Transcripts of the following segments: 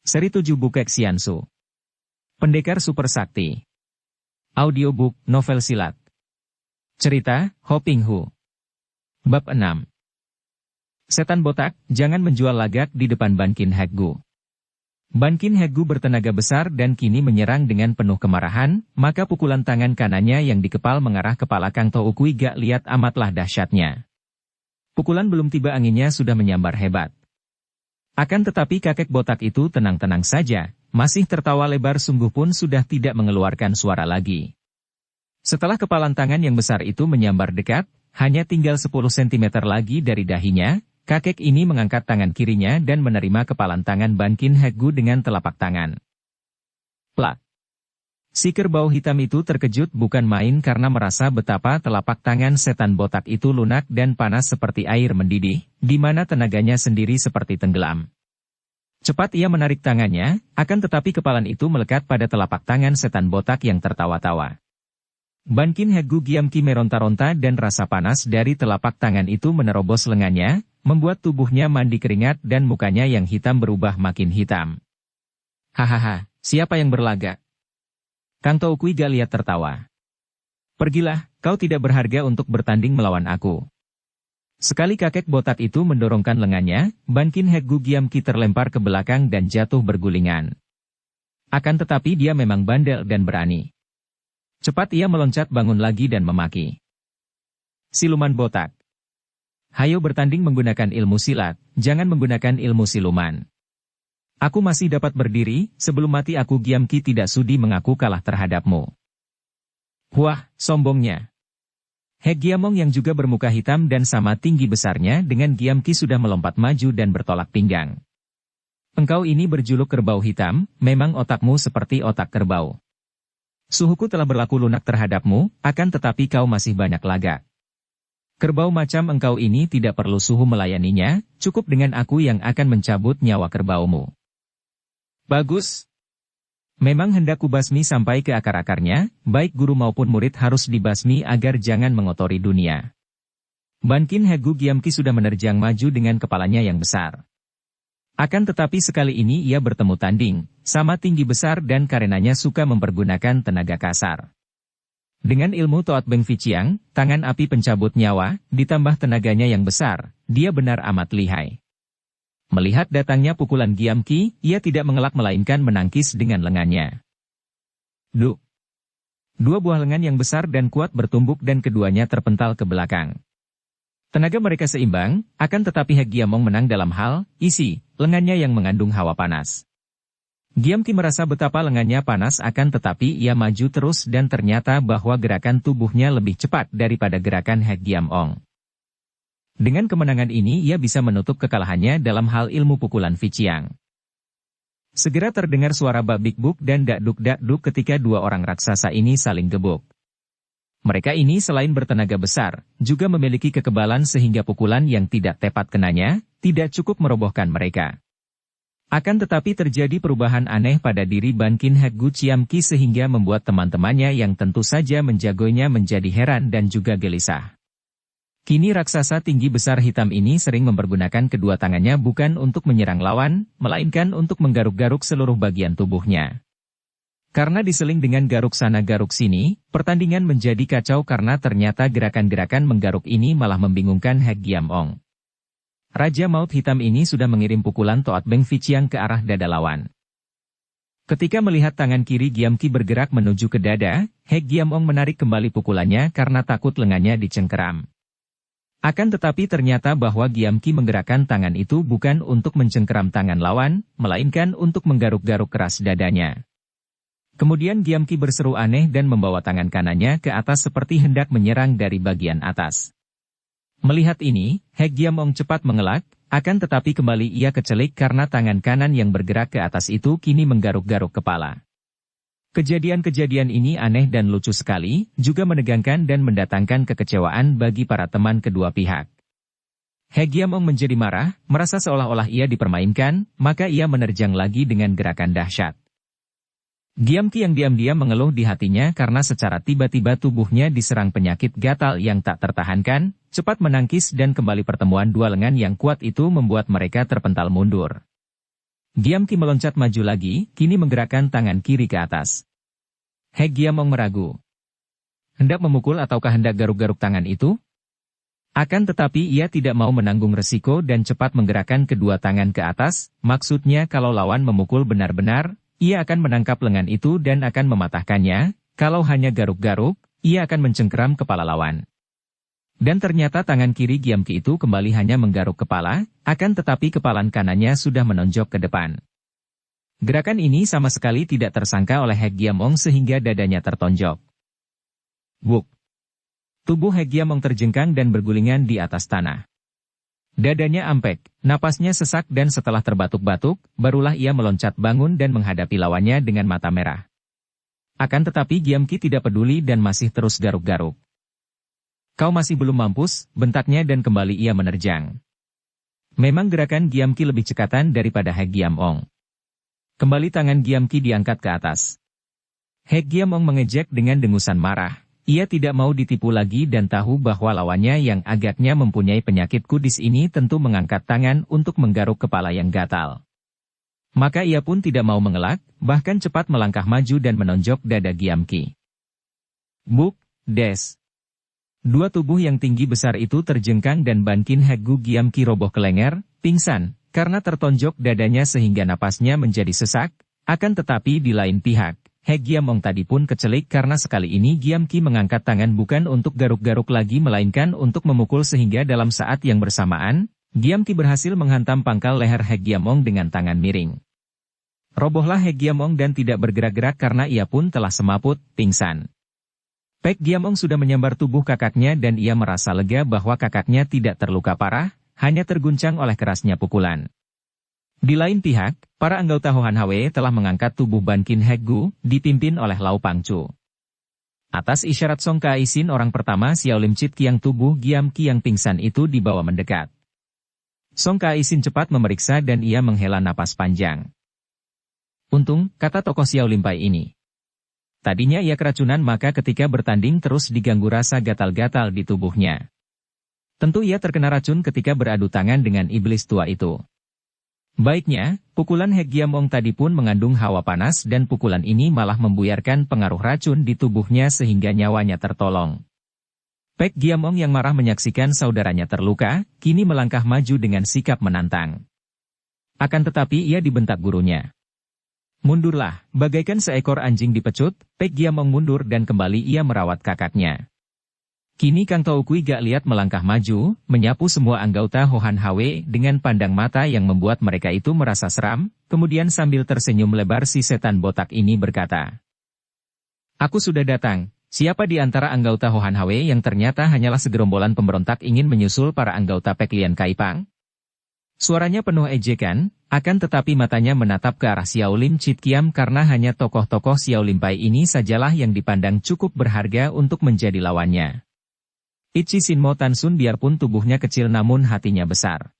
Seri 7 Bukek Xiansu. Pendekar Super Sakti. Audiobook, novel silat. Cerita, Ho Ping Hu. Bab 6. Setan botak, jangan menjual lagak di depan Ban Qin Heggu. Ban Qin Heggu bertenaga besar dan kini menyerang dengan penuh kemarahan, maka pukulan tangan kanannya yang dikepal mengarah kepala Kang Tou Kui gak lihat amatlah dahsyatnya. Pukulan belum tiba anginnya sudah menyambar hebat. Akan tetapi kakek botak itu tenang-tenang saja, masih tertawa lebar sungguh pun sudah tidak mengeluarkan suara lagi. Setelah kepalan tangan yang besar itu menyambar dekat, hanya tinggal 10 cm lagi dari dahinya, kakek ini mengangkat tangan kirinya dan menerima kepalan tangan Ban Qin Heggu dengan telapak tangan. Plak! Si kerbau hitam itu terkejut bukan main karena merasa betapa telapak tangan setan botak itu lunak dan panas seperti air mendidih, di mana tenaganya sendiri seperti tenggelam. Cepat ia menarik tangannya, akan tetapi kepalan itu melekat pada telapak tangan setan botak yang tertawa-tawa. Ban Qin Heggu Giamki meronta-ronta dan rasa panas dari telapak tangan itu menerobos lengannya, membuat tubuhnya mandi keringat dan mukanya yang hitam berubah makin hitam. Hahaha, siapa yang berlagak? Kang Tou Kui gak lihat tertawa. Pergilah, kau tidak berharga untuk bertanding melawan aku. Sekali kakek botak itu mendorongkan lengannya, Ban Qin Heggu Giamki terlempar ke belakang dan jatuh bergulingan. Akan tetapi dia memang bandel dan berani. Cepat ia meloncat bangun lagi dan memaki. Siluman botak. Hayo bertanding menggunakan ilmu silat, jangan menggunakan ilmu siluman. Aku masih dapat berdiri, sebelum mati aku Giamki tidak sudi mengaku kalah terhadapmu. Wah, sombongnya. Hek Giamong yang juga bermuka hitam dan sama tinggi besarnya dengan Giamki sudah melompat maju dan bertolak pinggang. Engkau ini berjuluk kerbau hitam, memang otakmu seperti otak kerbau. Suhuku telah berlaku lunak terhadapmu, akan tetapi kau masih banyak lagak. Kerbau macam engkau ini tidak perlu suhu melayaninya, cukup dengan aku yang akan mencabut nyawa kerbaumu. Bagus. Memang hendak kubasmi sampai ke akar-akarnya, baik guru maupun murid harus dibasmi agar jangan mengotori dunia. Ban Qin Heggu Giamki sudah menerjang maju dengan kepalanya yang besar. Akan tetapi sekali ini ia bertemu tanding, sama tinggi besar dan karenanya suka mempergunakan tenaga kasar. Dengan ilmu Toat Beng Ficiang, tangan api pencabut nyawa, ditambah tenaganya yang besar, dia benar amat lihai. Melihat datangnya pukulan Giamki, ia tidak mengelak melainkan menangkis dengan lengannya. Duk! Dua buah lengan yang besar dan kuat bertumbuk dan keduanya terpental ke belakang. Tenaga mereka seimbang, akan tetapi Hek Giamong menang dalam hal isi lengannya yang mengandung hawa panas. Giamki merasa betapa lengannya panas akan tetapi ia maju terus dan ternyata bahwa gerakan tubuhnya lebih cepat daripada gerakan Hek Giamong. Dengan kemenangan ini ia bisa menutup kekalahannya dalam hal ilmu pukulan Ficiang. Segera terdengar suara babik-buk dan dakduk-dakduk ketika dua orang raksasa ini saling gebuk. Mereka ini selain bertenaga besar, juga memiliki kekebalan sehingga pukulan yang tidak tepat kenanya, tidak cukup merobohkan mereka. Akan tetapi terjadi perubahan aneh pada diri Ban Qin Heggu Giamki sehingga membuat teman-temannya yang tentu saja menjagonya menjadi heran dan juga gelisah. Kini raksasa tinggi besar hitam ini sering mempergunakan kedua tangannya bukan untuk menyerang lawan, melainkan untuk menggaruk-garuk seluruh bagian tubuhnya. Karena diseling dengan garuk sana garuk sini, pertandingan menjadi kacau karena ternyata gerakan-gerakan menggaruk ini malah membingungkan Hek Giamong. Raja Maut Hitam ini sudah mengirim pukulan Toat Beng Ficiang ke arah dada lawan. Ketika melihat tangan kiri Giamki bergerak menuju ke dada, Hek Giamong menarik kembali pukulannya karena takut lengannya dicengkeram. Akan tetapi ternyata bahwa Giamki menggerakkan tangan itu bukan untuk mencengkeram tangan lawan, melainkan untuk menggaruk-garuk keras dadanya. Kemudian Giamki berseru aneh dan membawa tangan kanannya ke atas seperti hendak menyerang dari bagian atas. Melihat ini, Hek Giamong cepat mengelak, akan tetapi kembali ia kecelik karena tangan kanan yang bergerak ke atas itu kini menggaruk-garuk kepala. Kejadian-kejadian ini aneh dan lucu sekali, juga menegangkan dan mendatangkan kekecewaan bagi para teman kedua pihak. Hek Giamong menjadi marah, merasa seolah-olah ia dipermainkan, maka ia menerjang lagi dengan gerakan dahsyat. Giamki yang diam-diam mengeluh di hatinya karena secara tiba-tiba tubuhnya diserang penyakit gatal yang tak tertahankan, cepat menangkis dan kembali pertemuan dua lengan yang kuat itu membuat mereka terpental mundur. Giamki meloncat maju lagi, kini menggerakkan tangan kiri ke atas. He Giamong meragu. Hendak memukul ataukah hendak garuk-garuk tangan itu? Akan tetapi ia tidak mau menanggung resiko dan cepat menggerakkan kedua tangan ke atas, maksudnya kalau lawan memukul benar-benar, ia akan menangkap lengan itu dan akan mematahkannya, kalau hanya garuk-garuk, ia akan mencengkeram kepala lawan. Dan ternyata tangan kiri Giamki itu kembali hanya menggaruk kepala, akan tetapi kepalan kanannya sudah menonjok ke depan. Gerakan ini sama sekali tidak tersangka oleh He Giamong sehingga dadanya tertonjok. Wuk! Tubuh He Giamong terjengkang dan bergulingan di atas tanah. Dadanya ampek, napasnya sesak dan setelah terbatuk-batuk, barulah ia meloncat bangun dan menghadapi lawannya dengan mata merah. Akan tetapi Giamki tidak peduli dan masih terus garuk-garuk. Kau masih belum mampus, bentaknya dan kembali ia menerjang. Memang gerakan Giamki lebih cekatan daripada He Giamong. Kembali tangan Giamki diangkat ke atas. He Giamong mengejek dengan dengusan marah. Ia tidak mau ditipu lagi dan tahu bahwa lawannya yang agaknya mempunyai penyakit kudis ini tentu mengangkat tangan untuk menggaruk kepala yang gatal. Maka ia pun tidak mau mengelak, bahkan cepat melangkah maju dan menonjok dada Giamki. Buk, des. Dua tubuh yang tinggi besar itu terjengkang dan Bankin Hegu Giamki roboh ke lenger, pingsan, karena tertonjok dadanya sehingga napasnya menjadi sesak, akan tetapi di lain pihak, He Giamong tadi pun kecelik karena sekali ini Giamki mengangkat tangan bukan untuk garuk-garuk lagi melainkan untuk memukul sehingga dalam saat yang bersamaan, Giamki berhasil menghantam pangkal leher He Giamong dengan tangan miring. Robohlah He Giamong dan tidak bergerak-gerak karena ia pun telah semaput, pingsan. Pek Giamong sudah menyambar tubuh kakaknya dan ia merasa lega bahwa kakaknya tidak terluka parah, hanya terguncang oleh kerasnya pukulan. Di lain pihak, para anggota Hohan Hwe telah mengangkat tubuh Bankin Hegu, dipimpin oleh Lau Pangcu. Atas isyarat Song Ka-isin orang pertama Xiao Lim Chit Kiang tubuh Giamki yang pingsan itu dibawa mendekat. Song Ka-isin cepat memeriksa dan ia menghela napas panjang. Untung, kata tokoh Xiao Lim Pai ini. Tadinya ia keracunan maka ketika bertanding terus diganggu rasa gatal-gatal di tubuhnya. Tentu ia terkena racun ketika beradu tangan dengan iblis tua itu. Baiknya, pukulan He Giamong tadi pun mengandung hawa panas dan pukulan ini malah membuyarkan pengaruh racun di tubuhnya sehingga nyawanya tertolong. Pek Giamong yang marah menyaksikan saudaranya terluka, kini melangkah maju dengan sikap menantang. Akan tetapi ia dibentak gurunya. Mundurlah, bagaikan seekor anjing dipecut, Pek Giamong mundur dan kembali ia merawat kakaknya. Kini Kang Toukui gak lihat melangkah maju, menyapu semua anggota Hohan Hwe dengan pandang mata yang membuat mereka itu merasa seram, kemudian sambil tersenyum lebar si setan botak ini berkata. Aku sudah datang, siapa di antara anggota Hohan Hwe yang ternyata hanyalah segerombolan pemberontak ingin menyusul para anggota Pek Lian Kaipang? Suaranya penuh ejekan, akan tetapi matanya menatap ke arah Xiao Lim Chit Kiam karena hanya tokoh-tokoh Xiao Lim Pai ini sajalah yang dipandang cukup berharga untuk menjadi lawannya. Ichi Sinmo Tansun biarpun tubuhnya kecil namun hatinya besar.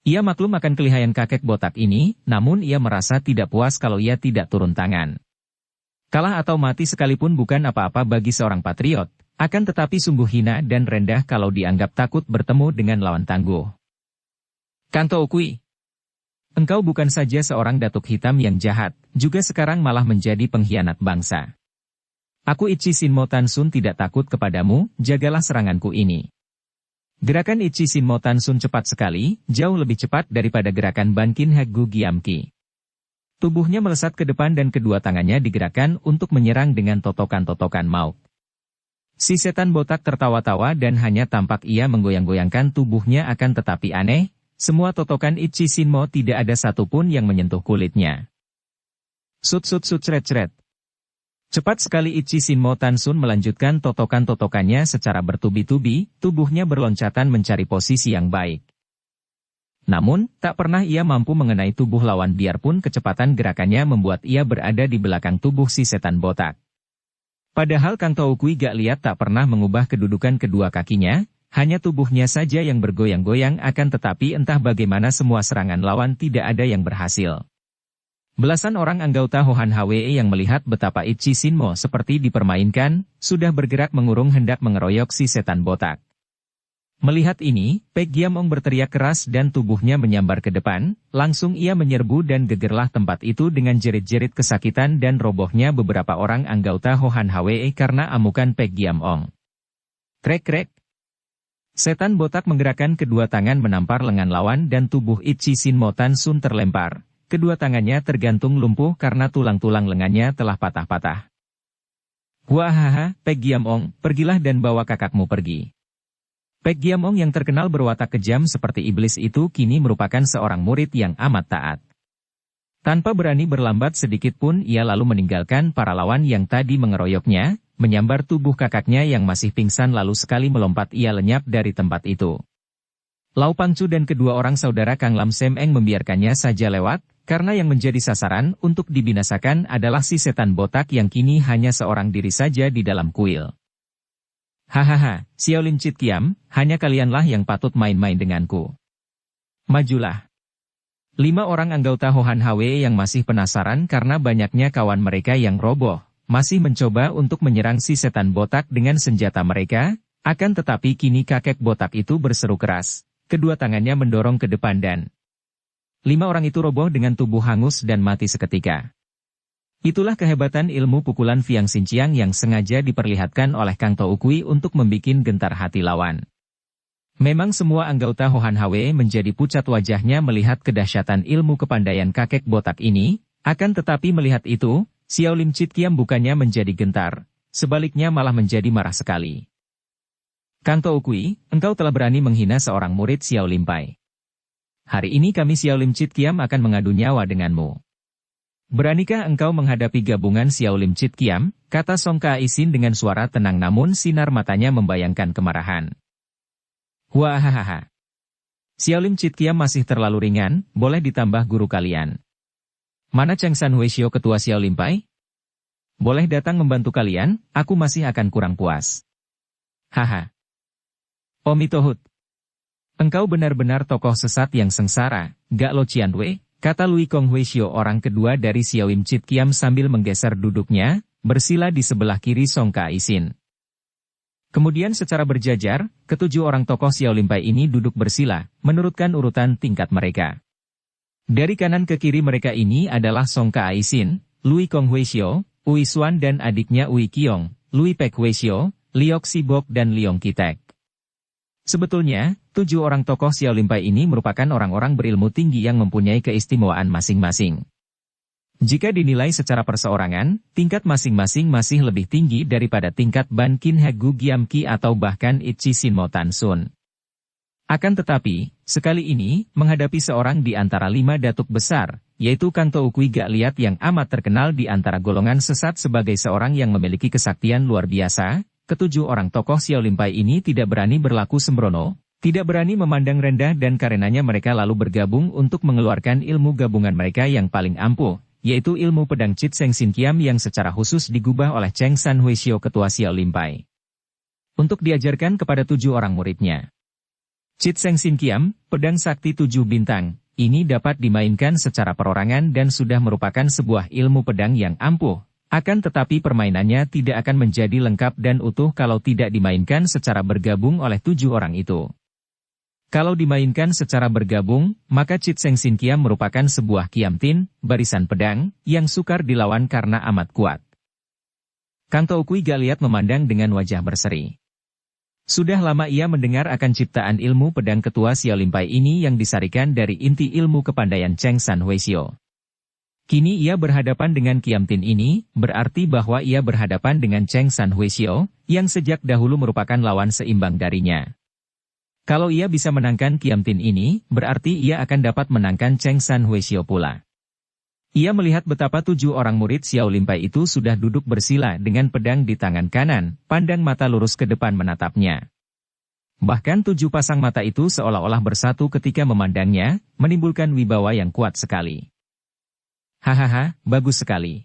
Ia maklum akan kelihayan kakek botak ini, namun ia merasa tidak puas kalau ia tidak turun tangan. Kalah atau mati sekalipun bukan apa-apa bagi seorang patriot, akan tetapi sungguh hina dan rendah kalau dianggap takut bertemu dengan lawan tangguh. Kang Toukui, engkau bukan saja seorang datuk hitam yang jahat, juga sekarang malah menjadi pengkhianat bangsa. Aku Ichi Sinmo Tansun tidak takut kepadamu, jagalah seranganku ini. Gerakan Ichi Sinmo Tansun cepat sekali, jauh lebih cepat daripada gerakan Bankin Hegu Giamki. Tubuhnya melesat ke depan dan kedua tangannya digerakkan untuk menyerang dengan totokan-totokan maut. Si setan botak tertawa-tawa dan hanya tampak ia menggoyang-goyangkan tubuhnya akan tetapi aneh, semua totokan Ichi Sinmo tidak ada satupun yang menyentuh kulitnya. Sut-sut-sut cret-cret. Cepat sekali Ichi Sinmo Tansun melanjutkan totokan-totokannya secara bertubi-tubi, tubuhnya berloncatan mencari posisi yang baik. Namun, tak pernah ia mampu mengenai tubuh lawan biarpun kecepatan gerakannya membuat ia berada di belakang tubuh si setan botak. Padahal Kang Toukui gak lihat tak pernah mengubah kedudukan kedua kakinya, hanya tubuhnya saja yang bergoyang-goyang akan tetapi entah bagaimana semua serangan lawan tidak ada yang berhasil. Belasan orang anggota Hohan Hwe yang melihat betapa Ichi Sinmo seperti dipermainkan, sudah bergerak mengurung hendak mengeroyok si setan botak. Melihat ini, Pek Giamong berteriak keras dan tubuhnya menyambar ke depan, langsung ia menyerbu dan gegerlah tempat itu dengan jerit-jerit kesakitan dan robohnya beberapa orang anggota Hohan Hwe karena amukan Pek Giamong. Krek-krek. Setan botak menggerakkan kedua tangan menampar lengan lawan dan tubuh Itchy Sin Mo Tan Sun terlempar. Kedua tangannya tergantung lumpuh karena tulang-tulang lengannya telah patah-patah. Wahaha, Pek Giamong, pergilah dan bawa kakakmu pergi. Pek Giamong yang terkenal berwatak kejam seperti iblis itu kini merupakan seorang murid yang amat taat. Tanpa berani berlambat sedikit pun ia lalu meninggalkan para lawan yang tadi mengeroyoknya, menyambar tubuh kakaknya yang masih pingsan lalu sekali melompat ia lenyap dari tempat itu. Lau Pangcu dan kedua orang saudara Kang Lam Sem Eng membiarkannya saja lewat, karena yang menjadi sasaran untuk dibinasakan adalah si setan botak yang kini hanya seorang diri saja di dalam kuil. Hahaha, Xiao Lim Chit Kiam, hanya kalianlah yang patut main-main denganku. Majulah. 5 orang anggota Hohan Hwe yang masih penasaran karena banyaknya kawan mereka yang roboh, masih mencoba untuk menyerang si setan botak dengan senjata mereka, akan tetapi kini kakek botak itu berseru keras, kedua tangannya mendorong ke depan dan 5 orang itu roboh dengan tubuh hangus dan mati seketika. Itulah kehebatan ilmu pukulan Fiang Xinjiang yang sengaja diperlihatkan oleh Kang Tou Kui untuk membikin gentar hati lawan. Memang semua anggota Hohan Hwe menjadi pucat wajahnya melihat kedahsyatan ilmu kepandaian kakek botak ini, akan tetapi melihat itu, Xiao Lim Chit Kiam bukannya menjadi gentar, sebaliknya malah menjadi marah sekali. Kang Tou Kui, engkau telah berani menghina seorang murid Xiao Lim Pai. Hari ini kami Xiao Lim Chit Kiam akan mengadu nyawa denganmu. Beranikah engkau menghadapi gabungan Xiao Lim Chit Kiam, kata Song Ka-isin dengan suara tenang namun sinar matanya membayangkan kemarahan. Wahahaha. Xiao Lim Chit Kiam masih terlalu ringan, boleh ditambah guru kalian. Mana Cheng San Huishio ketua Xiao Lim Pai? Boleh datang membantu kalian, aku masih akan kurang puas. Haha. Omitohut. Engkau benar-benar tokoh sesat yang sengsara, Gak Lo Chian Wei. Kata Lui Kong Huishio orang kedua dari Xiao Lim Chit Kiam sambil menggeser duduknya, bersila di sebelah kiri Song Ka-isin. Kemudian secara berjajar, ketujuh orang tokoh Xiao Lim Pai ini duduk bersila, menurutkan urutan tingkat mereka. Dari kanan ke kiri mereka ini adalah Song Ka-isin, Lui Kong Huishio, Ui Xuan dan adiknya Ui Qiong, Lui Pek Huishio, Liok Sibok dan Liong Kitek. Sebetulnya, 7 orang tokoh Xiao Lim Pai ini merupakan orang-orang berilmu tinggi yang mempunyai keistimewaan masing-masing. Jika dinilai secara perseorangan, tingkat masing-masing masih lebih tinggi daripada tingkat Ban Kin He Gu Giam Ki atau bahkan Itchy Sin Mo Tan Sun. Akan tetapi, sekali ini, menghadapi seorang di antara 5 datuk besar, yaitu Kang Tou Kui Gak Liat yang amat terkenal di antara golongan sesat sebagai seorang yang memiliki kesaktian luar biasa, ketujuh orang tokoh Xiao Lim Pai ini tidak berani berlaku sembrono, tidak berani memandang rendah dan karenanya mereka lalu bergabung untuk mengeluarkan ilmu gabungan mereka yang paling ampuh, yaitu ilmu pedang Chit Seng Sin Kiam yang secara khusus digubah oleh Cheng San Huishio ketua Xiao Lim Pai. Untuk diajarkan kepada 7 orang muridnya. Chit Seng Sin Kiam, pedang sakti 7 bintang, ini dapat dimainkan secara perorangan dan sudah merupakan sebuah ilmu pedang yang ampuh. Akan tetapi permainannya tidak akan menjadi lengkap dan utuh kalau tidak dimainkan secara bergabung oleh 7 orang itu. Kalau dimainkan secara bergabung, maka Chit Seng Sin Kiam merupakan sebuah Kiam Tin, barisan pedang, yang sukar dilawan karena amat kuat. Kang Tou Kui Gak Liat memandang dengan wajah berseri. Sudah lama ia mendengar akan ciptaan ilmu pedang ketua Xiao Lim Pai ini yang disarikan dari inti ilmu kepandaian Cheng San Huishio. Kini ia berhadapan dengan Kiam Tin ini, berarti bahwa ia berhadapan dengan Cheng San Huishio, yang sejak dahulu merupakan lawan seimbang darinya. Kalau ia bisa menangkan Kiam Tin ini, berarti ia akan dapat menangkan Cheng San Huishio pula. Ia melihat betapa 7 orang murid Xiao Lim Pai itu sudah duduk bersila dengan pedang di tangan kanan, pandang mata lurus ke depan menatapnya. Bahkan 7 pasang mata itu seolah-olah bersatu ketika memandangnya, menimbulkan wibawa yang kuat sekali. Hahaha, bagus sekali.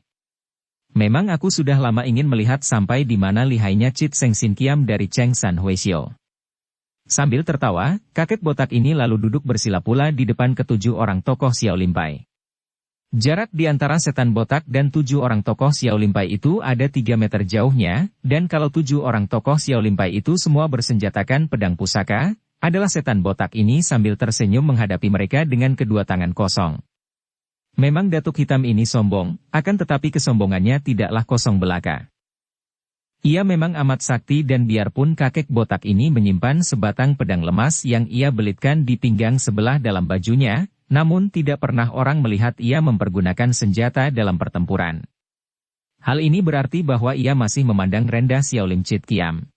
Memang aku sudah lama ingin melihat sampai di mana lihainya Chit Seng Sin Kiam dari Cheng San Huishio. Sambil tertawa, kakek botak ini lalu duduk bersila pula di depan ketujuh orang tokoh Xiao Lim Pai. Jarak di antara setan botak dan 7 orang tokoh Xiao Lim Pai itu ada 3 meter jauhnya, dan kalau 7 orang tokoh Xiao Lim Pai itu semua bersenjatakan pedang pusaka, adalah setan botak ini sambil tersenyum menghadapi mereka dengan kedua tangan kosong. Memang Datuk Hitam ini sombong, akan tetapi kesombongannya tidaklah kosong belaka. Ia memang amat sakti dan biarpun kakek botak ini menyimpan sebatang pedang lemas yang ia belitkan di pinggang sebelah dalam bajunya, namun tidak pernah orang melihat ia mempergunakan senjata dalam pertempuran. Hal ini berarti bahwa ia masih memandang rendah Xiao Lim Chit Kiam.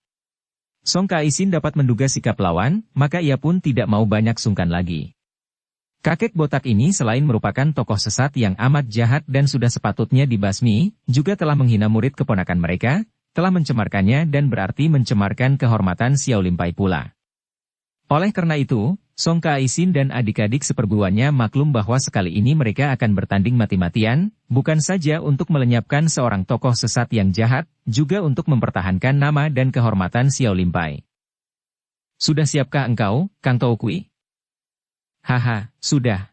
Song Kaisin dapat menduga sikap lawan, maka ia pun tidak mau banyak sungkan lagi. Kakek botak ini selain merupakan tokoh sesat yang amat jahat dan sudah sepatutnya dibasmi, juga telah menghina murid keponakan mereka, telah mencemarkannya dan berarti mencemarkan kehormatan Xiao Lim Pai pula. Oleh karena itu, Song Kaisin dan adik-adik seperguruannya maklum bahwa sekali ini mereka akan bertanding mati-matian, bukan saja untuk melenyapkan seorang tokoh sesat yang jahat, juga untuk mempertahankan nama dan kehormatan Xiao Lim Pai. Sudah siapkah engkau, Kang Toukui? Haha, sudah.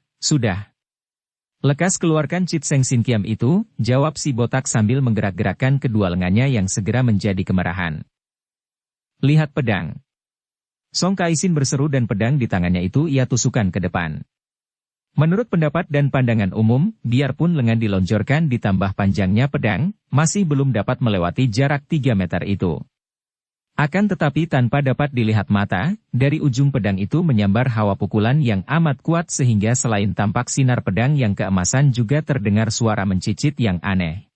Lekas keluarkan Chit Seng Sin Kiam itu, jawab si botak sambil menggerak-gerakkan kedua lengannya yang segera menjadi kemerahan. Lihat pedang. Song Kaisin berseru dan pedang di tangannya itu ia tusukkan ke depan. Menurut pendapat dan pandangan umum, biarpun lengan dilonjorkan ditambah panjangnya pedang, masih belum dapat melewati jarak 3 meter itu. Akan tetapi tanpa dapat dilihat mata, dari ujung pedang itu menyambar hawa pukulan yang amat kuat sehingga selain tampak sinar pedang yang keemasan juga terdengar suara mencicit yang aneh.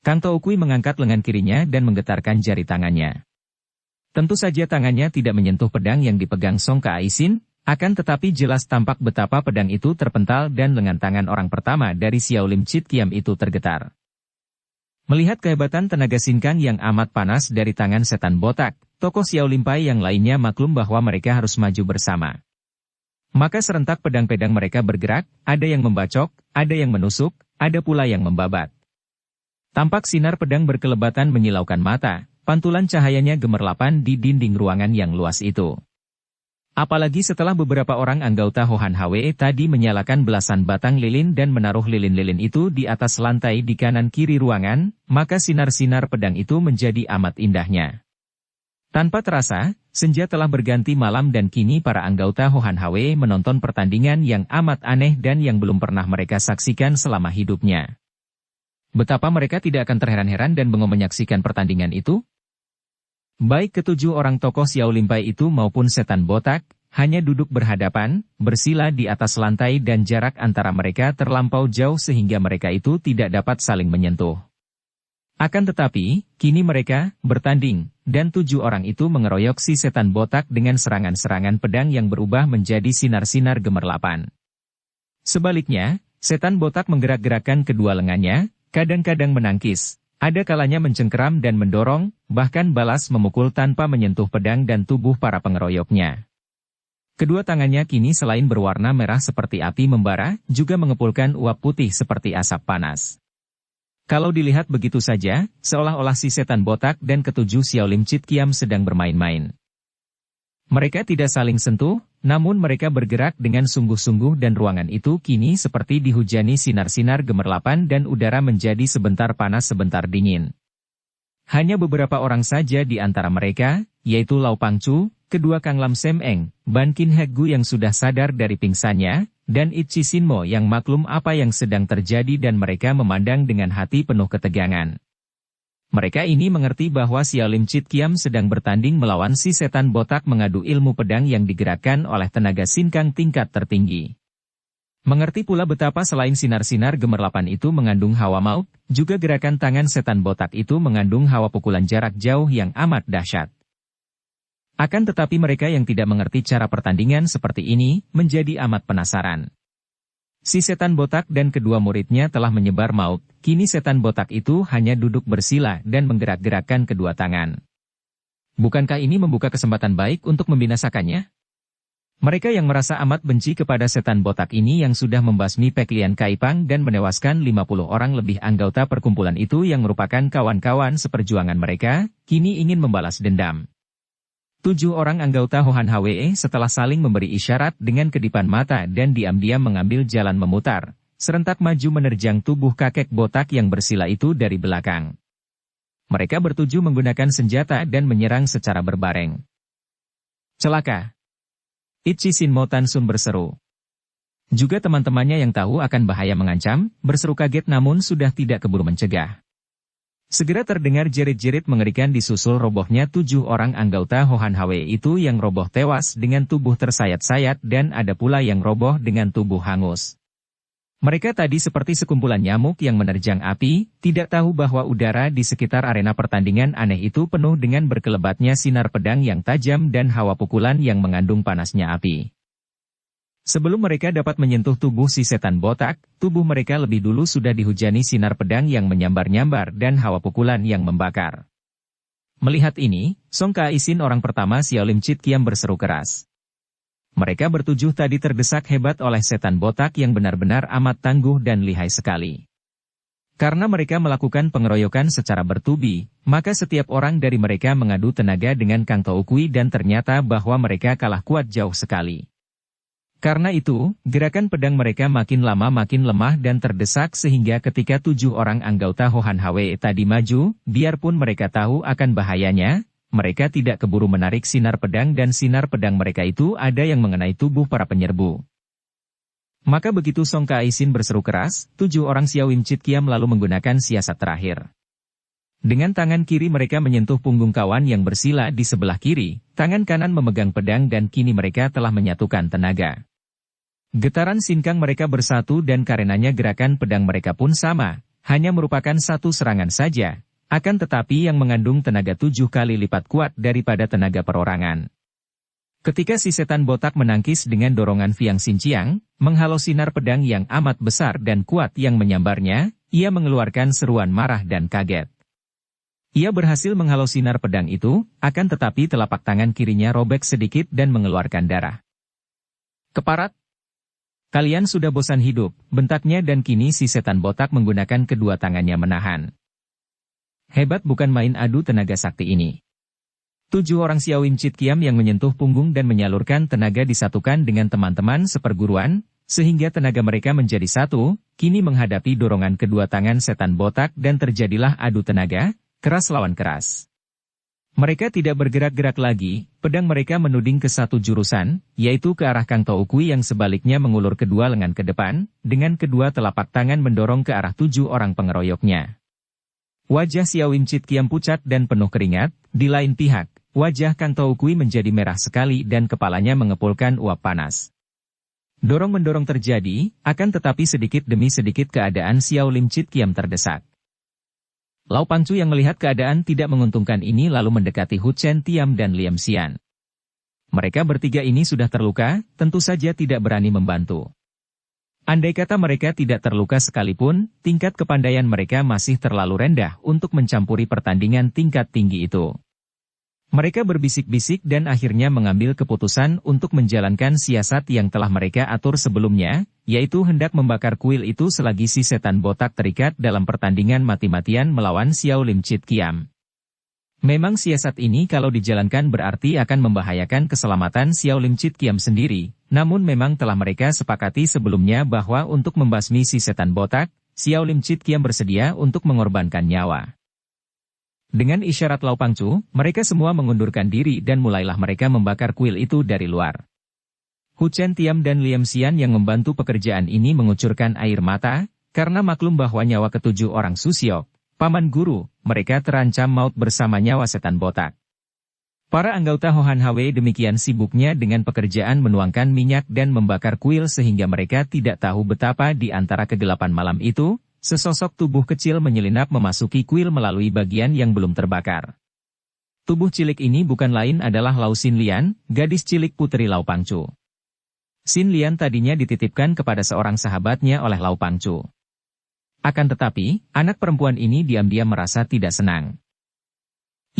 Kang Toukui mengangkat lengan kirinya dan menggetarkan jari tangannya. Tentu saja tangannya tidak menyentuh pedang yang dipegang Song Kaisin, akan tetapi jelas tampak betapa pedang itu terpental dan lengan tangan orang pertama dari Xiao Lim Chit Kiam itu tergetar. Melihat kehebatan tenaga sinkang yang amat panas dari tangan setan botak, tokoh Xiao Lim Pai yang lainnya maklum bahwa mereka harus maju bersama. Maka serentak pedang-pedang mereka bergerak, ada yang membacok, ada yang menusuk, ada pula yang membabat. Tampak sinar pedang berkelebatan menyilaukan mata. Pantulan cahayanya gemerlapan di dinding ruangan yang luas itu. Apalagi setelah beberapa orang anggota Hohan Hwe tadi menyalakan belasan batang lilin dan menaruh lilin-lilin itu di atas lantai di kanan kiri ruangan, maka sinar-sinar pedang itu menjadi amat indahnya. Tanpa terasa, senja telah berganti malam dan kini para anggota Hohan Hwe menonton pertandingan yang amat aneh dan yang belum pernah mereka saksikan selama hidupnya. Betapa mereka tidak akan terheran-heran dan bengong menyaksikan pertandingan itu? Baik ketujuh orang tokoh Xiao Lim Pai itu maupun setan botak, hanya duduk berhadapan, bersila di atas lantai dan jarak antara mereka terlampau jauh sehingga mereka itu tidak dapat saling menyentuh. Akan tetapi, kini mereka bertanding, dan 7 orang itu mengeroyok si setan botak dengan serangan-serangan pedang yang berubah menjadi sinar-sinar gemerlapan. Sebaliknya, setan botak menggerak-gerakkan kedua lengannya, kadang-kadang menangkis. Ada kalanya mencengkeram dan mendorong, bahkan balas memukul tanpa menyentuh pedang dan tubuh para pengeroyoknya. Kedua tangannya kini selain berwarna merah seperti api membara, juga mengepulkan uap putih seperti asap panas. Kalau dilihat begitu saja, seolah-olah si setan botak dan ketujuh Xiao Lim Chit Kiam sedang bermain-main. Mereka tidak saling sentuh, namun mereka bergerak dengan sungguh-sungguh dan ruangan itu kini seperti dihujani sinar-sinar gemerlapan dan udara menjadi sebentar panas sebentar dingin. Hanya beberapa orang saja di antara mereka, yaitu Lau Pangcu, kedua Kang Lam Sem Eng, Ban Kin Hek Gu yang sudah sadar dari pingsannya, dan Itchi Sinmo yang maklum apa yang sedang terjadi dan mereka memandang dengan hati penuh ketegangan. Mereka ini mengerti bahwa Xiao Lim Chit Kiam sedang bertanding melawan si setan botak mengadu ilmu pedang yang digerakkan oleh tenaga sinkang tingkat tertinggi. Mengerti pula betapa selain sinar-sinar gemerlapan itu mengandung hawa maut, juga gerakan tangan setan botak itu mengandung hawa pukulan jarak jauh yang amat dahsyat. Akan tetapi mereka yang tidak mengerti cara pertandingan seperti ini, menjadi amat penasaran. Si setan botak dan kedua muridnya telah menyebar maut, kini setan botak itu hanya duduk bersila dan menggerak-gerakkan kedua tangan. Bukankah ini membuka kesempatan baik untuk membinasakannya? Mereka yang merasa amat benci kepada setan botak ini yang sudah membasmi Pek Lian Kaipang dan menewaskan 50 orang lebih anggota perkumpulan itu yang merupakan kawan-kawan seperjuangan mereka, kini ingin membalas dendam. 7 orang anggota Hohan Hwe setelah saling memberi isyarat dengan kedipan mata dan diam-diam mengambil jalan memutar, serentak maju menerjang tubuh kakek botak yang bersila itu dari belakang. Mereka bertuju menggunakan senjata dan menyerang secara berbareng. Celaka! Ichi Shinmo Tansun berseru. Juga teman-temannya yang tahu akan bahaya mengancam, berseru kaget namun sudah tidak keburu mencegah. Segera terdengar jerit-jerit mengerikan disusul robohnya 7 orang anggota Hohan Hwe itu yang roboh tewas dengan tubuh tersayat-sayat dan ada pula yang roboh dengan tubuh hangus. Mereka tadi seperti sekumpulan nyamuk yang menerjang api, tidak tahu bahwa udara di sekitar arena pertandingan aneh itu penuh dengan berkelebatnya sinar pedang yang tajam dan hawa pukulan yang mengandung panasnya api. Sebelum mereka dapat menyentuh tubuh si setan botak, tubuh mereka lebih dulu sudah dihujani sinar pedang yang menyambar-nyambar dan hawa pukulan yang membakar. Melihat ini, Song Ka-isin orang pertama Xiao Lim Chit Kiam berseru keras. Mereka bertujuh tadi terdesak hebat oleh setan botak yang benar-benar amat tangguh dan lihai sekali. Karena mereka melakukan pengeroyokan secara bertubi, maka setiap orang dari mereka mengadu tenaga dengan Kang Toukui dan ternyata bahwa mereka kalah kuat jauh sekali. Karena itu, gerakan pedang mereka makin lama makin lemah dan terdesak sehingga ketika 7 orang anggota Hohan Hwe tadi maju, biarpun mereka tahu akan bahayanya, mereka tidak keburu menarik sinar pedang dan sinar pedang mereka itu ada yang mengenai tubuh para penyerbu. Maka begitu Song Ka-isin berseru keras, 7 orang Xiao Lim Chit Kiam lalu menggunakan siasat terakhir. Dengan tangan kiri mereka menyentuh punggung kawan yang bersila di sebelah kiri, tangan kanan memegang pedang dan kini mereka telah menyatukan tenaga. Getaran sinkang mereka bersatu dan karenanya gerakan pedang mereka pun sama, hanya merupakan satu serangan saja, akan tetapi yang mengandung tenaga 7 kali lipat kuat daripada tenaga perorangan. Ketika si setan botak menangkis dengan dorongan Fiang Xinjiang, menghalau sinar pedang yang amat besar dan kuat yang menyambarnya, ia mengeluarkan seruan marah dan kaget. Ia berhasil menghalau sinar pedang itu, akan tetapi telapak tangan kirinya robek sedikit dan mengeluarkan darah. Keparat! Kalian sudah bosan hidup, bentaknya dan kini si setan botak menggunakan kedua tangannya menahan. Hebat bukan main adu tenaga sakti ini. 7 orang Xiao Lim Chit Kiam yang menyentuh punggung dan menyalurkan tenaga disatukan dengan teman-teman seperguruan, sehingga tenaga mereka menjadi satu, kini menghadapi dorongan kedua tangan setan botak dan terjadilah adu tenaga, keras lawan keras. Mereka tidak bergerak-gerak lagi, pedang mereka menuding ke satu jurusan, yaitu ke arah Kang Toukui yang sebaliknya mengulur kedua lengan ke depan, dengan kedua telapak tangan mendorong ke arah 7 orang pengeroyoknya. Wajah Xiao Lim Chit Kiam pucat dan penuh keringat, di lain pihak, wajah Kang Toukui menjadi merah sekali dan kepalanya mengepulkan uap panas. Dorong-mendorong terjadi, akan tetapi sedikit demi sedikit keadaan Xiao Lim Chit Kiam terdesak. Lau Pangcu yang melihat keadaan tidak menguntungkan ini lalu mendekati Hu Chen Tiam dan Liam Xian. Mereka bertiga ini sudah terluka, tentu saja tidak berani membantu. Andai kata mereka tidak terluka sekalipun, tingkat kepandaian mereka masih terlalu rendah untuk mencampuri pertandingan tingkat tinggi itu. Mereka berbisik-bisik dan akhirnya mengambil keputusan untuk menjalankan siasat yang telah mereka atur sebelumnya, yaitu hendak membakar kuil itu selagi si setan botak terikat dalam pertandingan mati-matian melawan Xiao Lim Chit Kiam. Memang siasat ini kalau dijalankan berarti akan membahayakan keselamatan Xiao Lim Chit Kiam sendiri, namun memang telah mereka sepakati sebelumnya bahwa untuk membasmi si setan botak, Xiao Lim Chit Kiam bersedia untuk mengorbankan nyawa. Dengan isyarat Lau Pangcu, mereka semua mengundurkan diri dan mulailah mereka membakar kuil itu dari luar. Hu Chen Tiam dan Liam Xian yang membantu pekerjaan ini mengucurkan air mata, karena maklum bahwa nyawa ke-7 orang Susiok, paman guru, mereka terancam maut bersama nyawa setan botak. Para anggota Hohan Hwe demikian sibuknya dengan pekerjaan menuangkan minyak dan membakar kuil sehingga mereka tidak tahu betapa di antara kegelapan malam itu, sesosok tubuh kecil menyelinap memasuki kuil melalui bagian yang belum terbakar. Tubuh cilik ini bukan lain adalah Lau Xin Lian, gadis cilik putri Lau Pangcu. Xin Lian tadinya dititipkan kepada seorang sahabatnya oleh Lau Pangcu. Akan tetapi, anak perempuan ini diam-diam merasa tidak senang.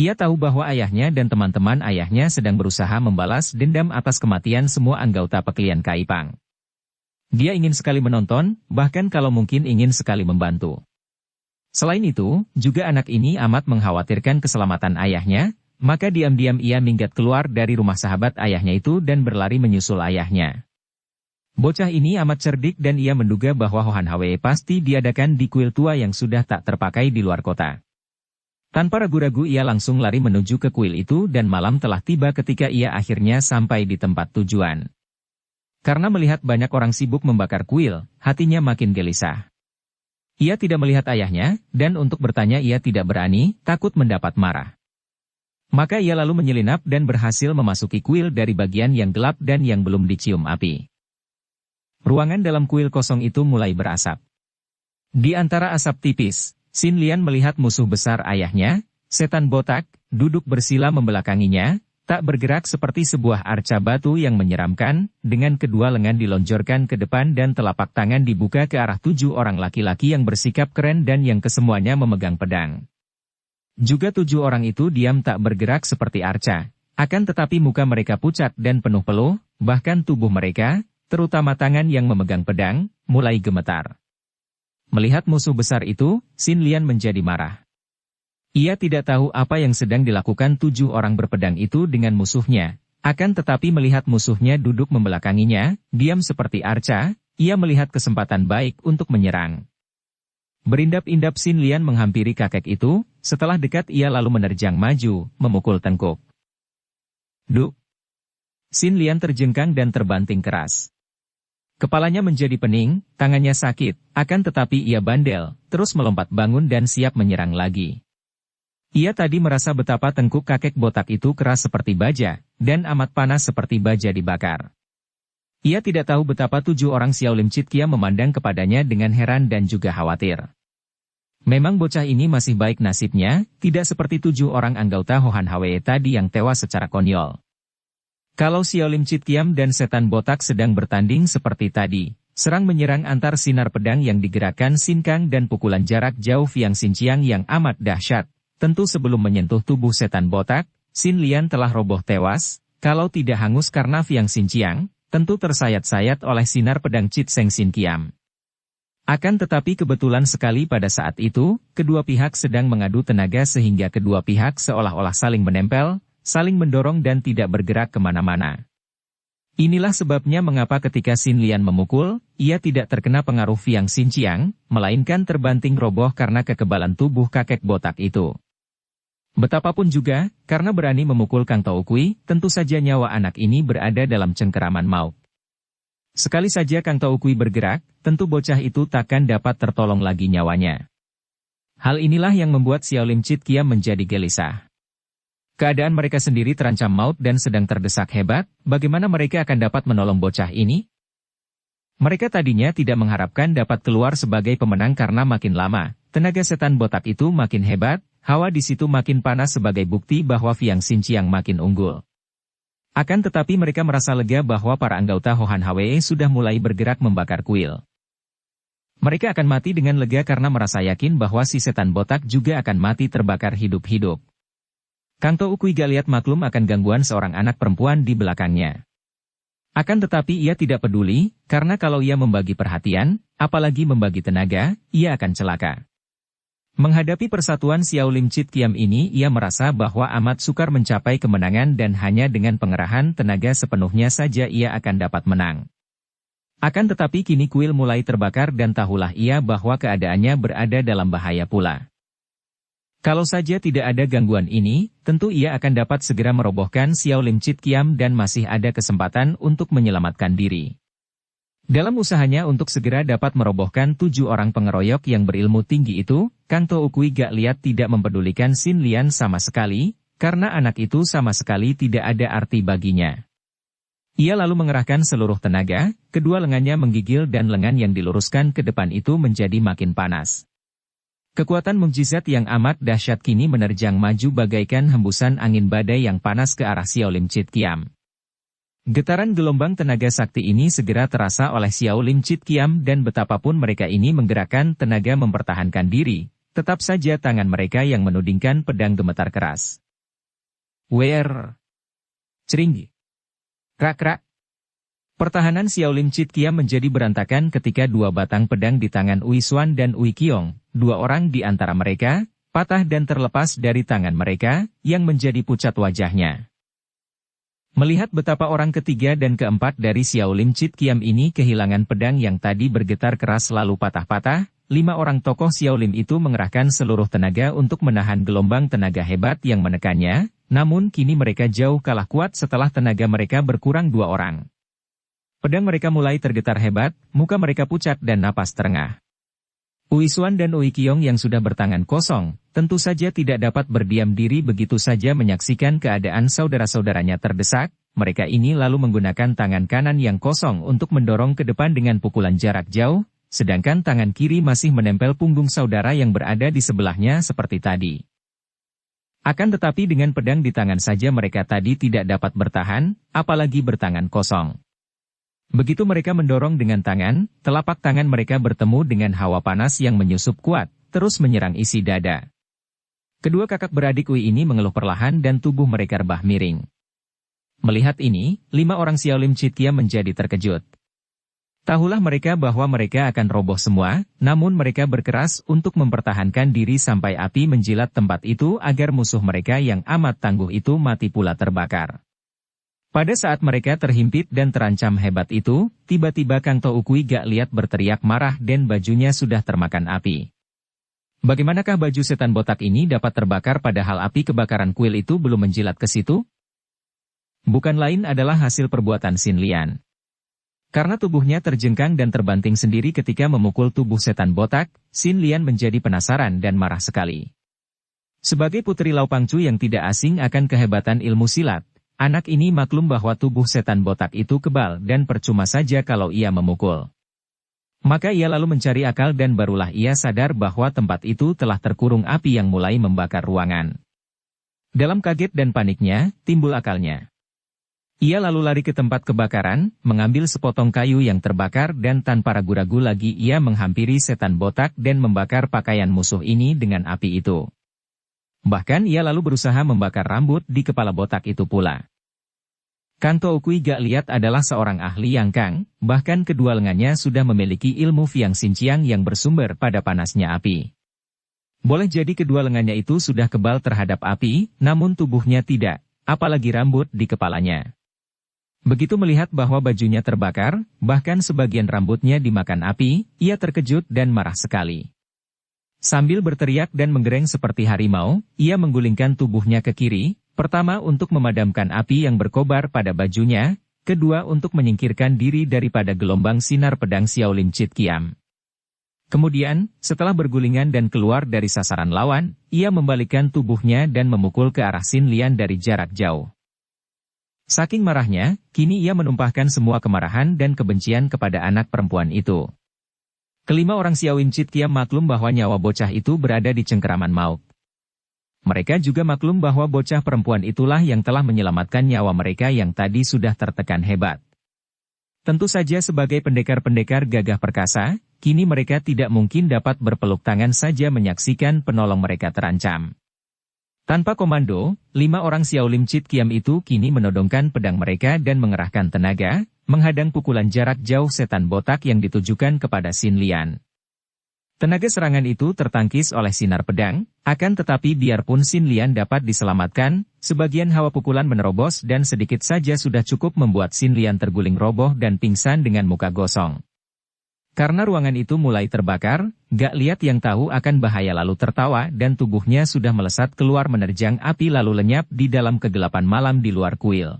Ia tahu bahwa ayahnya dan teman-teman ayahnya sedang berusaha membalas dendam atas kematian semua anggota Peklian Kaipang. Dia ingin sekali menonton, bahkan kalau mungkin ingin sekali membantu. Selain itu, juga anak ini amat mengkhawatirkan keselamatan ayahnya, maka diam-diam ia minggat keluar dari rumah sahabat ayahnya itu dan berlari menyusul ayahnya. Bocah ini amat cerdik dan ia menduga bahwa Hohan Hwe pasti diadakan di kuil tua yang sudah tak terpakai di luar kota. Tanpa ragu-ragu ia langsung lari menuju ke kuil itu dan malam telah tiba ketika ia akhirnya sampai di tempat tujuan. Karena melihat banyak orang sibuk membakar kuil, hatinya makin gelisah. Ia tidak melihat ayahnya, dan untuk bertanya ia tidak berani, takut mendapat marah. Maka ia lalu menyelinap dan berhasil memasuki kuil dari bagian yang gelap dan yang belum dicium api. Ruangan dalam kuil kosong itu mulai berasap. Di antara asap tipis, Xin Lian melihat musuh besar ayahnya, setan botak, duduk bersila membelakanginya, tak bergerak seperti sebuah arca batu yang menyeramkan, dengan kedua lengan dilonjorkan ke depan dan telapak tangan dibuka ke arah 7 orang laki-laki yang bersikap keren dan yang kesemuanya memegang pedang. Juga 7 orang itu diam tak bergerak seperti arca, akan tetapi muka mereka pucat dan penuh peluh, bahkan tubuh mereka, terutama tangan yang memegang pedang, mulai gemetar. Melihat musuh besar itu, Xin Lian menjadi marah. Ia tidak tahu apa yang sedang dilakukan 7 orang berpedang itu dengan musuhnya. Akan tetapi melihat musuhnya duduk membelakanginya, diam seperti arca, ia melihat kesempatan baik untuk menyerang. Berindap-indap Xin Lian menghampiri kakek itu, setelah dekat ia lalu menerjang maju, memukul tengkuk. Duk! Xin Lian terjengkang dan terbanting keras. Kepalanya menjadi pening, tangannya sakit, akan tetapi ia bandel, terus melompat bangun dan siap menyerang lagi. Ia tadi merasa betapa tengkuk kakek botak itu keras seperti baja, dan amat panas seperti baja dibakar. Ia tidak tahu betapa 7 orang Xiao Lim Chit Kiam memandang kepadanya dengan heran dan juga khawatir. Memang bocah ini masih baik nasibnya, tidak seperti 7 orang anggota Hohan Hwe tadi yang tewas secara konyol. Kalau Xiao Lim Chit Kiam dan setan botak sedang bertanding seperti tadi, serang menyerang antar sinar pedang yang digerakkan Xin Kang dan pukulan jarak jauh Fiang Xinqiang yang amat dahsyat, tentu sebelum menyentuh tubuh setan botak, Xin Lian telah roboh tewas, kalau tidak hangus karena Fiang Xinqiang, tentu tersayat-sayat oleh sinar pedang Chit Seng Xin Kiam. Akan tetapi kebetulan sekali pada saat itu, kedua pihak sedang mengadu tenaga sehingga kedua pihak seolah-olah saling menempel, saling mendorong dan tidak bergerak kemana-mana. Inilah sebabnya mengapa ketika Xin Lian memukul, ia tidak terkena pengaruh Fiang Xinqiang, melainkan terbanting roboh karena kekebalan tubuh kakek botak itu. Betapapun juga, karena berani memukul Kang Tao Kui, tentu saja nyawa anak ini berada dalam cengkeraman maut. Sekali saja Kang Tao Kui bergerak, tentu bocah itu takkan dapat tertolong lagi nyawanya. Hal inilah yang membuat Xiao Lim Chit Kiam menjadi gelisah. Keadaan mereka sendiri terancam maut dan sedang terdesak hebat, bagaimana mereka akan dapat menolong bocah ini? Mereka tadinya tidak mengharapkan dapat keluar sebagai pemenang karena makin lama, tenaga setan botak itu makin hebat, hawa di situ makin panas sebagai bukti bahwa Fiang Xinqiang makin unggul. Akan tetapi mereka merasa lega bahwa para anggota Hohan Hwe sudah mulai bergerak membakar kuil. Mereka akan mati dengan lega karena merasa yakin bahwa si setan botak juga akan mati terbakar hidup-hidup. Kang Tao Kui gak lihat maklum akan gangguan seorang anak perempuan di belakangnya. Akan tetapi ia tidak peduli, karena kalau ia membagi perhatian, apalagi membagi tenaga, ia akan celaka. Menghadapi persatuan Xiao Lim Chit Kiam ini ia merasa bahwa amat sukar mencapai kemenangan dan hanya dengan pengerahan tenaga sepenuhnya saja ia akan dapat menang. Akan tetapi kini kuil mulai terbakar dan tahulah ia bahwa keadaannya berada dalam bahaya pula. Kalau saja tidak ada gangguan ini, tentu ia akan dapat segera merobohkan Xiao Lim Chit Kiam dan masih ada kesempatan untuk menyelamatkan diri. Dalam usahanya untuk segera dapat merobohkan 7 orang pengeroyok yang berilmu tinggi itu, Kang Tao Kui gak lihat tidak mempedulikan Xin Lian sama sekali, karena anak itu sama sekali tidak ada arti baginya. Ia lalu mengerahkan seluruh tenaga, kedua lengannya menggigil dan lengan yang diluruskan ke depan itu menjadi makin panas. Kekuatan mukjizat yang amat dahsyat kini menerjang maju bagaikan hembusan angin badai yang panas ke arah Xiao Lim Chit Kiam. Getaran gelombang tenaga sakti ini segera terasa oleh Xiao Lim Chit Kiam dan betapapun mereka ini menggerakkan tenaga mempertahankan diri, tetap saja tangan mereka yang menudingkan pedang gemetar keras. Wer! Ceringgi! Krak-krak! Pertahanan Xiao Lim Chit Kiam menjadi berantakan ketika 2 batang pedang di tangan Ui Xuan dan Ui Qiong, 2 orang di antara mereka, patah dan terlepas dari tangan mereka, yang menjadi pucat wajahnya. Melihat betapa orang ketiga dan keempat dari Xiao Lim Chit Kiam ini kehilangan pedang yang tadi bergetar keras lalu patah-patah, 5 orang tokoh Xiaolim itu mengerahkan seluruh tenaga untuk menahan gelombang tenaga hebat yang menekannya, namun kini mereka jauh kalah kuat setelah tenaga mereka berkurang 2 orang. Pedang mereka mulai tergetar hebat, muka mereka pucat dan napas terengah. Uisuan dan Uiqiong yang sudah bertangan kosong, tentu saja tidak dapat berdiam diri begitu saja menyaksikan keadaan saudara-saudaranya terdesak. Mereka ini lalu menggunakan tangan kanan yang kosong untuk mendorong ke depan dengan pukulan jarak jauh, sedangkan tangan kiri masih menempel punggung saudara yang berada di sebelahnya seperti tadi. Akan tetapi dengan pedang di tangan saja mereka tadi tidak dapat bertahan, apalagi bertangan kosong. Begitu mereka mendorong dengan tangan, telapak tangan mereka bertemu dengan hawa panas yang menyusup kuat, terus menyerang isi dada. Kedua kakak beradik Ui ini mengeluh perlahan dan tubuh mereka rebah miring. Melihat ini, 5 orang Xiaolim Chitkiam menjadi terkejut. Tahulah mereka bahwa mereka akan roboh semua, namun mereka berkeras untuk mempertahankan diri sampai api menjilat tempat itu agar musuh mereka yang amat tangguh itu mati pula terbakar. Pada saat mereka terhimpit dan terancam hebat itu, tiba-tiba Kang Toukui gak lihat berteriak marah dan bajunya sudah termakan api. Bagaimanakah baju setan botak ini dapat terbakar padahal api kebakaran kuil itu belum menjilat ke situ? Bukan lain adalah hasil perbuatan Xin Lian. Karena tubuhnya terjengkang dan terbanting sendiri ketika memukul tubuh setan botak, Xin Lian menjadi penasaran dan marah sekali. Sebagai putri Lau Pangcu yang tidak asing akan kehebatan ilmu silat, anak ini maklum bahwa tubuh setan botak itu kebal dan percuma saja kalau ia memukul. Maka ia lalu mencari akal dan barulah ia sadar bahwa tempat itu telah terkurung api yang mulai membakar ruangan. Dalam kaget dan paniknya, timbul akalnya. Ia lalu lari ke tempat kebakaran, mengambil sepotong kayu yang terbakar dan tanpa ragu-ragu lagi ia menghampiri setan botak dan membakar pakaian musuh ini dengan api itu. Bahkan ia lalu berusaha membakar rambut di kepala botak itu pula. Kang Toukui gak lihat adalah seorang ahli yang kang, bahkan kedua lengannya sudah memiliki ilmu Fiang Xinjiang yang bersumber pada panasnya api. Boleh jadi kedua lengannya itu sudah kebal terhadap api, namun tubuhnya tidak, apalagi rambut di kepalanya. Begitu melihat bahwa bajunya terbakar, bahkan sebagian rambutnya dimakan api, ia terkejut dan marah sekali. Sambil berteriak dan menggereng seperti harimau, ia menggulingkan tubuhnya ke kiri, pertama untuk memadamkan api yang berkobar pada bajunya, kedua untuk menyingkirkan diri daripada gelombang sinar pedang Xiaolim Chitkiam. Kemudian, setelah bergulingan dan keluar dari sasaran lawan, ia membalikkan tubuhnya dan memukul ke arah Xin Lian dari jarak jauh. Saking marahnya, kini ia menumpahkan semua kemarahan dan kebencian kepada anak perempuan itu. Kelima orang Xiaolim Chitkiam maklum bahwa nyawa bocah itu berada di cengkeraman maut. Mereka juga maklum bahwa bocah perempuan itulah yang telah menyelamatkan nyawa mereka yang tadi sudah tertekan hebat. Tentu saja sebagai pendekar-pendekar gagah perkasa, kini mereka tidak mungkin dapat berpeluk tangan saja menyaksikan penolong mereka terancam. Tanpa komando, 5 orang Xiaolim Chitkiam itu kini menodongkan pedang mereka dan mengerahkan tenaga, menghadang pukulan jarak jauh setan botak yang ditujukan kepada Xin Lian. Tenaga serangan itu tertangkis oleh sinar pedang, akan tetapi biarpun Xin Lian dapat diselamatkan, sebagian hawa pukulan menerobos dan sedikit saja sudah cukup membuat Xin Lian terguling roboh dan pingsan dengan muka gosong. Karena ruangan itu mulai terbakar, gak lihat yang tahu akan bahaya lalu tertawa dan tubuhnya sudah melesat keluar menerjang api lalu lenyap di dalam kegelapan malam di luar kuil.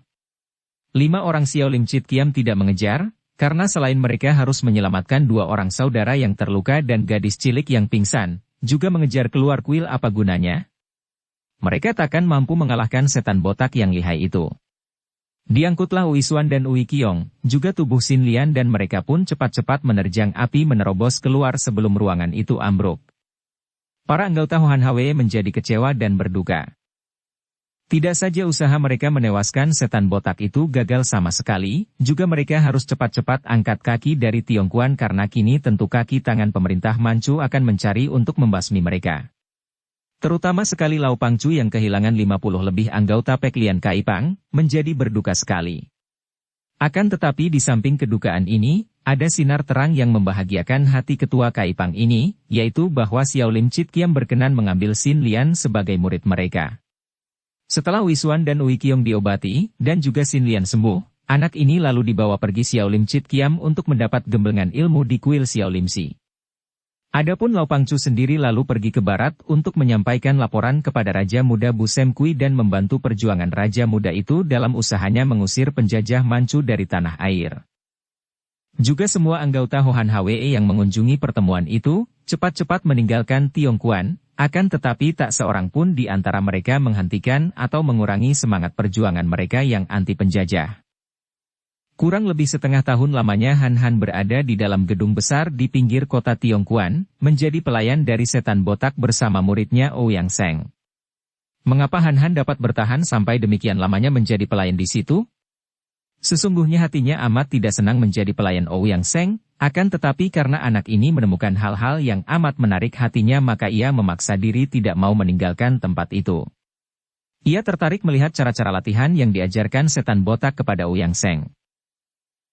5 orang Xiaolim Chitkiam tidak mengejar, karena selain mereka harus menyelamatkan 2 orang saudara yang terluka dan gadis cilik yang pingsan, juga mengejar keluar kuil apa gunanya? Mereka takkan mampu mengalahkan setan botak yang lihai itu. Diangkutlah Uisuan dan Uiqiong, juga tubuh Xin Lian dan mereka pun cepat-cepat menerjang api menerobos keluar sebelum ruangan itu ambruk. Para anggota Huan Hwe menjadi kecewa dan berduka. Tidak saja usaha mereka menewaskan setan botak itu gagal sama sekali, juga mereka harus cepat-cepat angkat kaki dari Tiongkuan karena kini tentu kaki tangan pemerintah Manchu akan mencari untuk membasmi mereka. Terutama sekali Lau Pangcu yang kehilangan 50 lebih anggota Peklian Kaipang, menjadi berduka sekali. Akan tetapi di samping kedukaan ini, ada sinar terang yang membahagiakan hati ketua Kaipang ini, yaitu bahwa Xiaolim Chitkiam berkenan mengambil Xin Lian sebagai murid mereka. Setelah Uisuan dan Uiqiong diobati, dan juga Xin Lian sembuh, anak ini lalu dibawa pergi Xiaolim Chitkiam untuk mendapat gembengan ilmu di kuil Xiaolim Si. Adapun Lau Pangcu sendiri lalu pergi ke barat untuk menyampaikan laporan kepada Raja Muda Bu Sem Kui dan membantu perjuangan Raja Muda itu dalam usahanya mengusir penjajah Manchu dari tanah air. Juga semua anggota Hohan Hwe yang mengunjungi pertemuan itu, cepat-cepat meninggalkan Tiongkuan, akan tetapi tak seorang pun di antara mereka menghentikan atau mengurangi semangat perjuangan mereka yang anti penjajah. Kurang lebih setengah tahun lamanya Han Han berada di dalam gedung besar di pinggir kota Tiongkuan, menjadi pelayan dari setan botak bersama muridnya Ouyang Seng. Mengapa Han Han dapat bertahan sampai demikian lamanya menjadi pelayan di situ? Sesungguhnya hatinya amat tidak senang menjadi pelayan Ouyang Seng, akan tetapi karena anak ini menemukan hal-hal yang amat menarik hatinya maka ia memaksa diri tidak mau meninggalkan tempat itu. Ia tertarik melihat cara-cara latihan yang diajarkan setan botak kepada Ouyang Seng.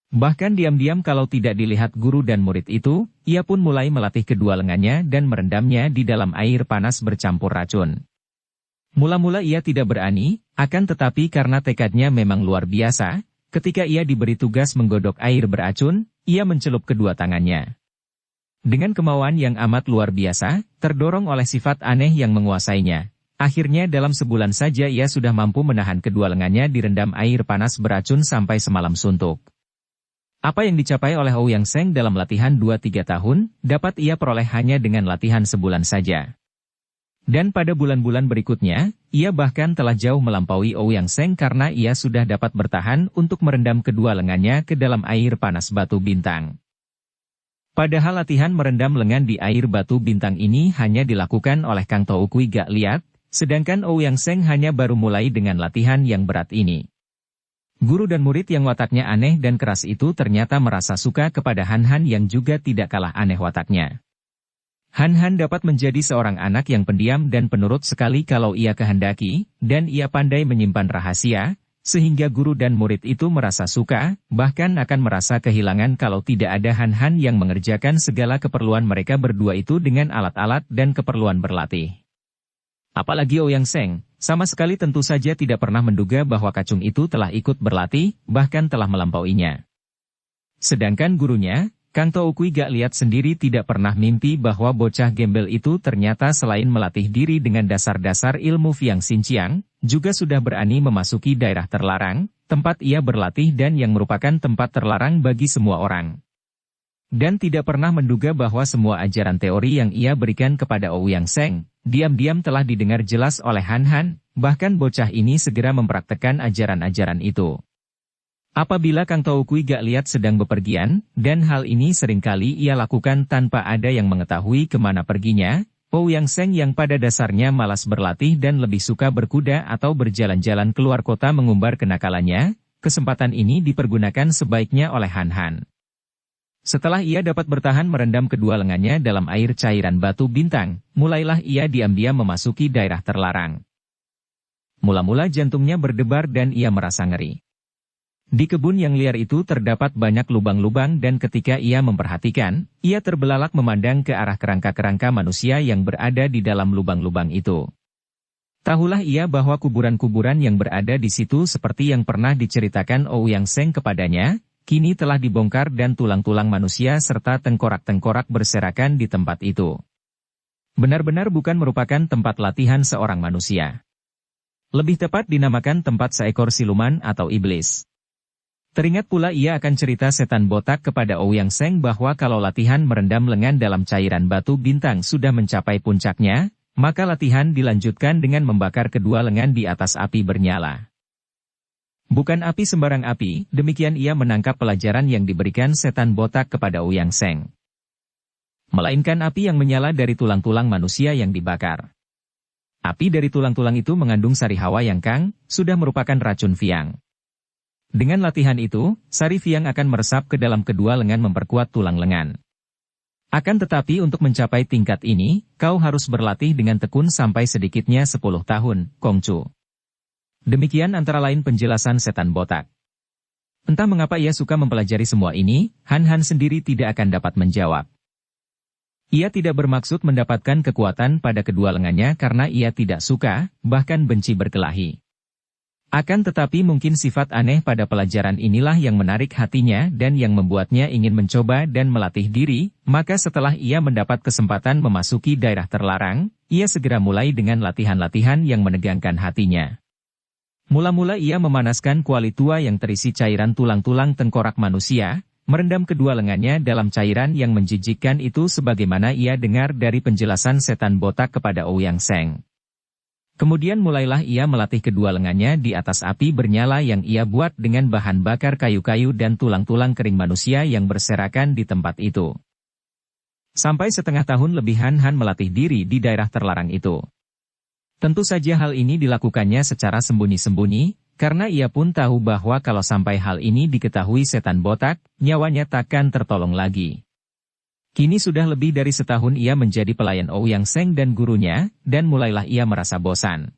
Bahkan diam-diam kalau tidak dilihat guru dan murid itu, ia pun mulai melatih kedua lengannya dan merendamnya di dalam air panas bercampur racun. Mula-mula ia tidak berani, akan tetapi karena tekadnya memang luar biasa, ketika ia diberi tugas menggodok air beracun, ia mencelup kedua tangannya. Dengan kemauan yang amat luar biasa, terdorong oleh sifat aneh yang menguasainya. Akhirnya dalam sebulan saja ia sudah mampu menahan kedua lengannya direndam air panas beracun sampai semalam suntuk. Apa yang dicapai oleh Ouyang Seng dalam latihan 2-3 tahun, dapat ia peroleh hanya dengan latihan sebulan saja. Dan pada bulan-bulan berikutnya, ia bahkan telah jauh melampaui Ouyang Seng karena ia sudah dapat bertahan untuk merendam kedua lengannya ke dalam air panas batu bintang. Padahal latihan merendam lengan di air batu bintang ini hanya dilakukan oleh Kang Tou Kui Gak Liat, sedangkan Ouyang Seng hanya baru mulai dengan latihan yang berat ini. Guru dan murid yang wataknya aneh dan keras itu ternyata merasa suka kepada Han Han yang juga tidak kalah aneh wataknya. Han Han dapat menjadi seorang anak yang pendiam dan penurut sekali kalau ia kehendaki, dan ia pandai menyimpan rahasia, sehingga guru dan murid itu merasa suka, bahkan akan merasa kehilangan kalau tidak ada Han Han yang mengerjakan segala keperluan mereka berdua itu dengan alat-alat dan keperluan berlatih. Apalagi Ouyang Seng, sama sekali tentu saja tidak pernah menduga bahwa kacung itu telah ikut berlatih, bahkan telah melampauinya. Sedangkan gurunya, Kang Tou Kui Gak Liat sendiri tidak pernah mimpi bahwa bocah gembel itu ternyata selain melatih diri dengan dasar-dasar ilmu Fiang Xinjiang, juga sudah berani memasuki daerah terlarang, tempat ia berlatih dan yang merupakan tempat terlarang bagi semua orang. Dan tidak pernah menduga bahwa semua ajaran teori yang ia berikan kepada Ouyang Seng, diam-diam telah didengar jelas oleh Han Han, bahkan bocah ini segera mempraktekkan ajaran-ajaran itu. Apabila Kang Tou Kui Gak Liat sedang bepergian, dan hal ini seringkali ia lakukan tanpa ada yang mengetahui kemana perginya, Ouyang Seng yang pada dasarnya malas berlatih dan lebih suka berkuda atau berjalan-jalan keluar kota mengumbar kenakalannya, kesempatan ini dipergunakan sebaiknya oleh Han Han. Setelah ia dapat bertahan merendam kedua lengannya dalam air cairan batu bintang, mulailah ia diam-diam memasuki daerah terlarang. Mula-mula jantungnya berdebar dan ia merasa ngeri. Di kebun yang liar itu terdapat banyak lubang-lubang dan ketika ia memperhatikan, ia terbelalak memandang ke arah kerangka-kerangka manusia yang berada di dalam lubang-lubang itu. Tahulah ia bahwa kuburan-kuburan yang berada di situ seperti yang pernah diceritakan Ouyang Seng kepadanya, kini telah dibongkar dan tulang-tulang manusia serta tengkorak-tengkorak berserakan di tempat itu. Benar-benar bukan merupakan tempat latihan seorang manusia. Lebih tepat dinamakan tempat seekor siluman atau iblis. Teringat pula ia akan cerita setan botak kepada Ouyang Seng bahwa kalau latihan merendam lengan dalam cairan batu bintang sudah mencapai puncaknya, maka latihan dilanjutkan dengan membakar kedua lengan di atas api bernyala. Bukan api sembarang api, demikian ia menangkap pelajaran yang diberikan setan botak kepada Ouyang Seng. Melainkan api yang menyala dari tulang-tulang manusia yang dibakar. Api dari tulang-tulang itu mengandung sari hawa yang kang, sudah merupakan racun Fiang. Dengan latihan itu, sari Fiang akan meresap ke dalam kedua lengan memperkuat tulang lengan. Akan tetapi untuk mencapai tingkat ini, kau harus berlatih dengan tekun sampai sedikitnya 10 tahun, Kongcu. Demikian antara lain penjelasan setan botak. Entah mengapa ia suka mempelajari semua ini, Han Han sendiri tidak akan dapat menjawab. Ia tidak bermaksud mendapatkan kekuatan pada kedua lengannya karena ia tidak suka, bahkan benci berkelahi. Akan tetapi mungkin sifat aneh pada pelajaran inilah yang menarik hatinya dan yang membuatnya ingin mencoba dan melatih diri, maka setelah ia mendapat kesempatan memasuki daerah terlarang, ia segera mulai dengan latihan-latihan yang menegangkan hatinya. Mula-mula ia memanaskan kuali tua yang terisi cairan tulang-tulang tengkorak manusia, merendam kedua lengannya dalam cairan yang menjijikkan itu sebagaimana ia dengar dari penjelasan setan botak kepada Ouyang Seng. Kemudian mulailah ia melatih kedua lengannya di atas api bernyala yang ia buat dengan bahan bakar kayu-kayu dan tulang-tulang kering manusia yang berserakan di tempat itu. Sampai setengah tahun lebih Han Han melatih diri di daerah terlarang itu. Tentu saja hal ini dilakukannya secara sembunyi-sembunyi, karena ia pun tahu bahwa kalau sampai hal ini diketahui setan botak, nyawanya takkan tertolong lagi. Kini sudah lebih dari setahun ia menjadi pelayan Ouyang Seng dan gurunya, dan mulailah ia merasa bosan.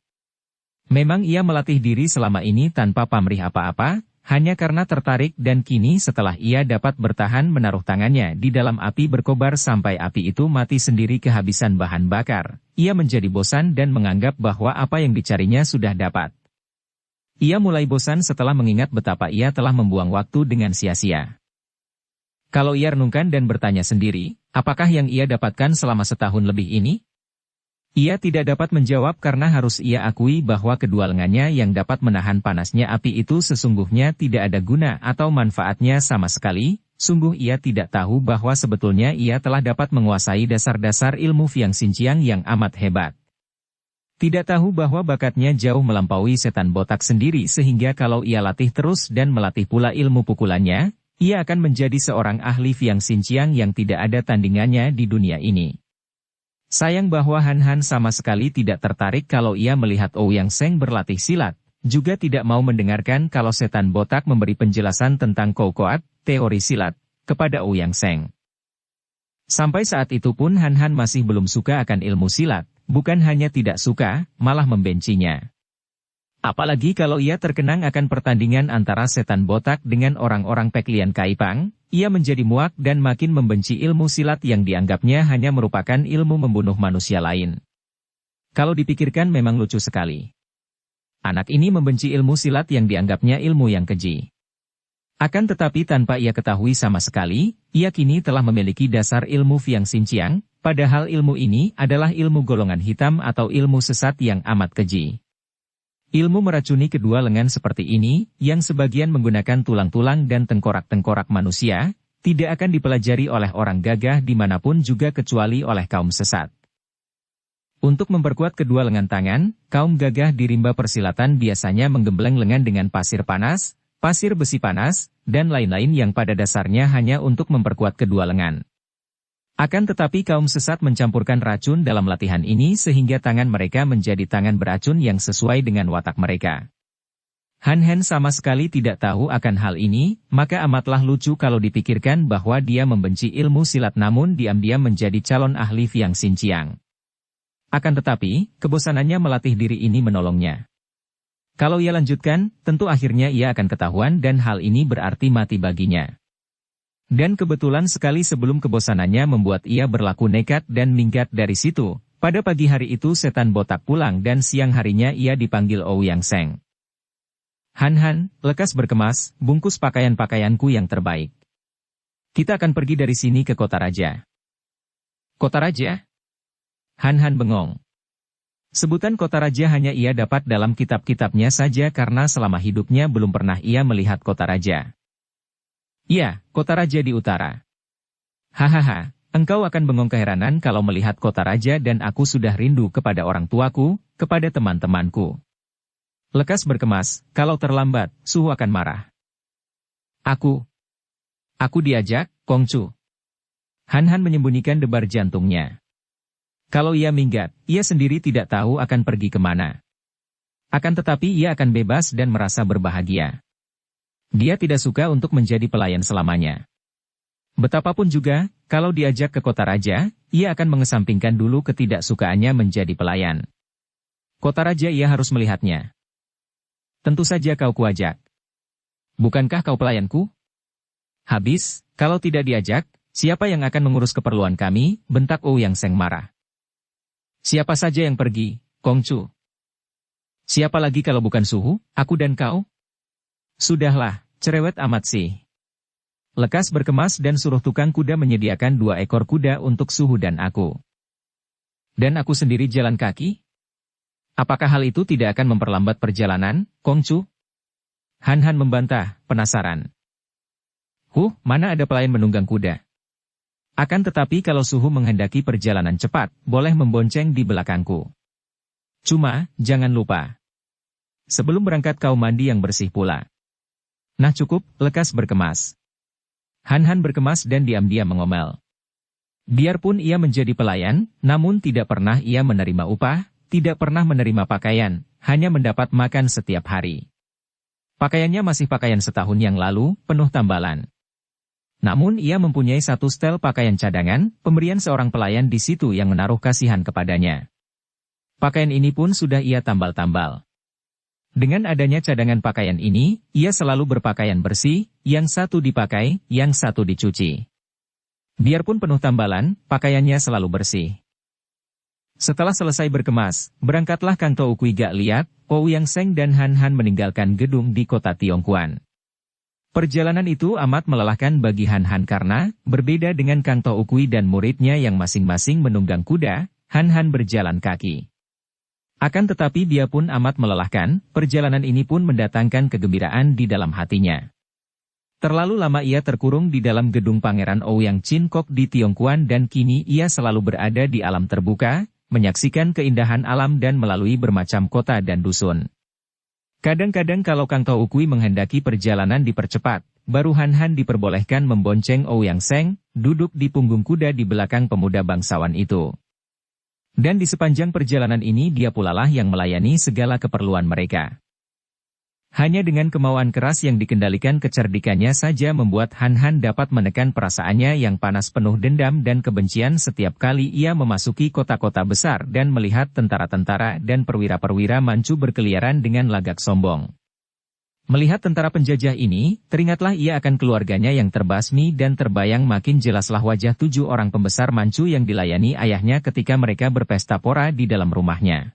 Memang ia melatih diri selama ini tanpa pamrih apa-apa, hanya karena tertarik dan kini setelah ia dapat bertahan menaruh tangannya di dalam api berkobar sampai api itu mati sendiri kehabisan bahan bakar, ia menjadi bosan dan menganggap bahwa apa yang dicarinya sudah dapat. Ia mulai bosan setelah mengingat betapa ia telah membuang waktu dengan sia-sia. Kalau ia renungkan dan bertanya sendiri, apakah yang ia dapatkan selama setahun lebih ini? Ia tidak dapat menjawab karena harus ia akui bahwa kedua lengannya yang dapat menahan panasnya api itu sesungguhnya tidak ada guna atau manfaatnya sama sekali, sungguh ia tidak tahu bahwa sebetulnya ia telah dapat menguasai dasar-dasar ilmu Fiang Xinjiang yang amat hebat. Tidak tahu bahwa bakatnya jauh melampaui setan botak sendiri sehingga kalau ia latih terus dan melatih pula ilmu pukulannya, ia akan menjadi seorang ahli Fiang Xinjiang yang tidak ada tandingannya di dunia ini. Sayang bahwa Han Han sama sekali tidak tertarik kalau ia melihat Ouyang Seng berlatih silat, juga tidak mau mendengarkan kalau setan botak memberi penjelasan tentang Koukoat, teori silat, kepada Ouyang Seng. Sampai saat itu pun Han Han masih belum suka akan ilmu silat, bukan hanya tidak suka, malah membencinya. Apalagi kalau ia terkenang akan pertandingan antara setan botak dengan orang-orang Peklian Kaipang, ia menjadi muak dan makin membenci ilmu silat yang dianggapnya hanya merupakan ilmu membunuh manusia lain. Kalau dipikirkan memang lucu sekali. Anak ini membenci ilmu silat yang dianggapnya ilmu yang keji. Akan tetapi tanpa ia ketahui sama sekali, ia kini telah memiliki dasar ilmu Fiang Xinjiang, padahal ilmu ini adalah ilmu golongan hitam atau ilmu sesat yang amat keji. Ilmu meracuni kedua lengan seperti ini, yang sebagian menggunakan tulang-tulang dan tengkorak-tengkorak manusia, tidak akan dipelajari oleh orang gagah dimanapun juga kecuali oleh kaum sesat. Untuk memperkuat kedua lengan tangan, kaum gagah di rimba persilatan biasanya menggembleng lengan dengan pasir panas, pasir besi panas, dan lain-lain yang pada dasarnya hanya untuk memperkuat kedua lengan. Akan tetapi kaum sesat mencampurkan racun dalam latihan ini sehingga tangan mereka menjadi tangan beracun yang sesuai dengan watak mereka. Han Han sama sekali tidak tahu akan hal ini, maka amatlah lucu kalau dipikirkan bahwa dia membenci ilmu silat namun diam-diam menjadi calon ahli Fiang Xinjiang. Akan tetapi, kebosanannya melatih diri ini menolongnya. Kalau ia lanjutkan, tentu akhirnya ia akan ketahuan dan hal ini berarti mati baginya. Dan kebetulan sekali sebelum kebosanannya membuat ia berlaku nekat dan minggat dari situ, pada pagi hari itu setan botak pulang dan siang harinya ia dipanggil Ouyang Seng. Han Han, lekas berkemas, bungkus pakaian-pakaianku yang terbaik. Kita akan pergi dari sini ke kota raja. Kota raja? Han Han bengong. Sebutan kota raja hanya ia dapat dalam kitab-kitabnya saja karena selama hidupnya belum pernah ia melihat kota raja. Ya, kota raja di utara. Hahaha, engkau akan bengong keheranan kalau melihat kota raja dan aku sudah rindu kepada orang tuaku, kepada teman-temanku. Lekas berkemas, kalau terlambat, suhu akan marah. Aku diajak, Kongcu. Han Han menyembunyikan debar jantungnya. Kalau ia minggat, ia sendiri tidak tahu akan pergi kemana. Akan tetapi ia akan bebas dan merasa berbahagia. Dia tidak suka untuk menjadi pelayan selamanya. Betapapun juga, kalau diajak ke kota raja, ia akan mengesampingkan dulu ketidaksukaannya menjadi pelayan. Kota raja ia harus melihatnya. Tentu saja kau kuajak. Bukankah kau pelayanku? Habis, kalau tidak diajak, siapa yang akan mengurus keperluan kami, bentak Ouyang Seng marah. Siapa saja yang pergi, Kongcu. Siapa lagi kalau bukan Suhu, aku dan kau? Sudahlah, cerewet amat sih. Lekas berkemas dan suruh tukang kuda menyediakan 2 ekor kuda untuk Suhu dan aku. Dan aku sendiri jalan kaki? Apakah hal itu tidak akan memperlambat perjalanan, Kongcu? Han Han membantah, penasaran. Mana ada pelayan menunggang kuda? Akan tetapi kalau Suhu menghendaki perjalanan cepat, boleh membonceng di belakangku. Cuma, jangan lupa. Sebelum berangkat kau mandi yang bersih pula. Nah cukup, lekas berkemas. Han Han berkemas dan diam-diam mengomel. Biarpun ia menjadi pelayan, namun tidak pernah ia menerima upah, tidak pernah menerima pakaian, hanya mendapat makan setiap hari. Pakaiannya masih pakaian setahun yang lalu, penuh tambalan. Namun ia mempunyai 1 setel pakaian cadangan, pemberian seorang pelayan di situ yang menaruh kasihan kepadanya. Pakaian ini pun sudah ia tambal-tambal. Dengan adanya cadangan pakaian ini, ia selalu berpakaian bersih, yang satu dipakai, yang satu dicuci. Biarpun penuh tambalan, pakaiannya selalu bersih. Setelah selesai berkemas, berangkatlah Kang To Ukui Gak Liat, Ouyang Seng dan Han Han meninggalkan gedung di kota Tiongkuan. Perjalanan itu amat melelahkan bagi Han Han karena, berbeda dengan Kang To Ukui dan muridnya yang masing-masing menunggang kuda, Han Han berjalan kaki. Akan tetapi dia pun amat melelahkan, perjalanan ini pun mendatangkan kegembiraan di dalam hatinya. Terlalu lama ia terkurung di dalam gedung Pangeran Ouyang Chin Kok di Tiongkuan dan kini ia selalu berada di alam terbuka, menyaksikan keindahan alam dan melalui bermacam kota dan dusun. Kadang-kadang kalau Kang To Ukui menghendaki perjalanan dipercepat, baru Han Han diperbolehkan membonceng Ouyang Seng, duduk di punggung kuda di belakang pemuda bangsawan itu. Dan di sepanjang perjalanan ini dia pulalah yang melayani segala keperluan mereka. Hanya dengan kemauan keras yang dikendalikan kecerdikannya saja membuat Han Han dapat menekan perasaannya yang panas penuh dendam dan kebencian setiap kali ia memasuki kota-kota besar dan melihat tentara-tentara dan perwira-perwira Manchu berkeliaran dengan lagak sombong. Melihat tentara penjajah ini, teringatlah ia akan keluarganya yang terbasmi dan terbayang makin jelaslah wajah 7 orang pembesar Manchu yang dilayani ayahnya ketika mereka berpesta pora di dalam rumahnya.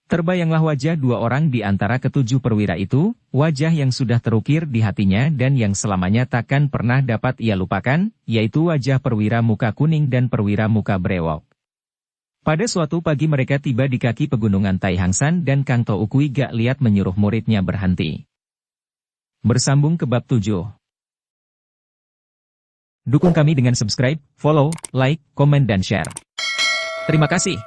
Terbayanglah wajah 2 orang di antara ke-7 perwira itu, wajah yang sudah terukir di hatinya dan yang selamanya takkan pernah dapat ia lupakan, yaitu wajah perwira muka kuning dan perwira muka brewok. Pada suatu pagi mereka tiba di kaki pegunungan Taihangsan dan Kang To Ukui Gak Liat menyuruh muridnya berhenti. Bersambung ke bab 7. Dukung kami dengan subscribe, follow, like, komen dan share. Terima kasih.